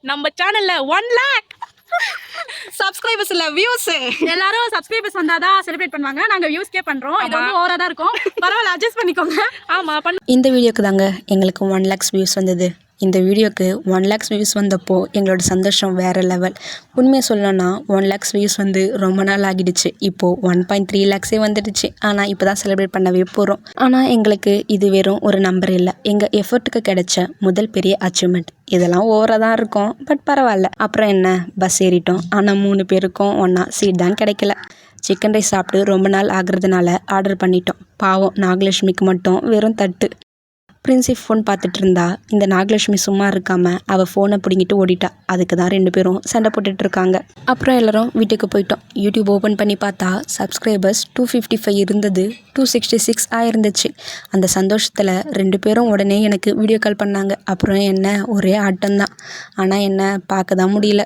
நம்ம சேனல்ல 1 லேக் சப்ஸ்கிரைபர்ஸ் இல்ல வியூஸ். எல்லாரும் சப்ஸ்கிரைபர்ஸ் வந்தாதான் செலிப்ரேட் பண்ணுவாங்க. நாங்க வியூஸ்க்கே பண்றோம். இது வந்து ஓவரா தான் இருக்கும். பரவாயில்ல, அட்ஜஸ்ட் பண்ணிக்கோங்க. ஆமா இந்த வீடியோக்கு தாங்க எங்களுக்கு 1 lakhs வியூஸ் வந்தது. இந்த வீடியோக்கு 1 lakhs வியூஸ் வந்தப்போ எங்களோட சந்தோஷம் வேறு லெவல். உண்மையை சொல்லணும்னா 1 lakhs வியூஸ் வந்து ரொம்ப நாள் ஆகிடுச்சு. இப்போது 1.3 lakhs வந்துடுச்சு. ஆனால் இப்போ தான் செலிப்ரேட் பண்ணவே போகிறோம். ஆனால் எங்களுக்கு இது வெறும் ஒரு நம்பர் இல்லை, எங்கள் எஃபர்ட்டுக்கு கிடைச்ச முதல் பெரிய அச்சீவ்மெண்ட். இதெல்லாம் ஓவராக தான் இருக்கும், பட் பரவாயில்ல. அப்புறம் என்ன, பஸ் ஏறிட்டோம். ஆனால் 3 பேருக்கும் ஒன்றா சீட் தான் கிடைக்கல. சிக்கன் ரைஸ் சாப்பிட்டு ரொம்ப நாள் ஆகுறதுனால ஆர்டர் பண்ணிட்டோம். பாவம் நாகலட்சுமிக்கு மட்டும் வெறும் தட்டு. பிரின்சி ஃபோன் பார்த்துட்டு இருந்தா. இந்த நாகலட்சுமி சும்மா இருக்காமல் அவள் ஃபோனை பிடிங்கிட்டு ஓடிட்டா. அதுக்கு தான் 2 பேரும் சண்டை போட்டுட்டு இருக்காங்க. அப்புறம் எல்லோரும் வீட்டுக்கு போயிட்டோம். யூடியூப் ஓப்பன் பண்ணி பார்த்தா சப்ஸ்கிரைபர்ஸ் 255 இருந்தது 266 ஆயிருந்துச்சு. அந்த சந்தோஷத்தில் 2 பேரும் உடனே எனக்கு வீடியோ கால் பண்ணாங்க. அப்புறம் என்ன ஒரே ஆட்டம்தான். ஆனால் என்ன பார்க்க தான் முடியல.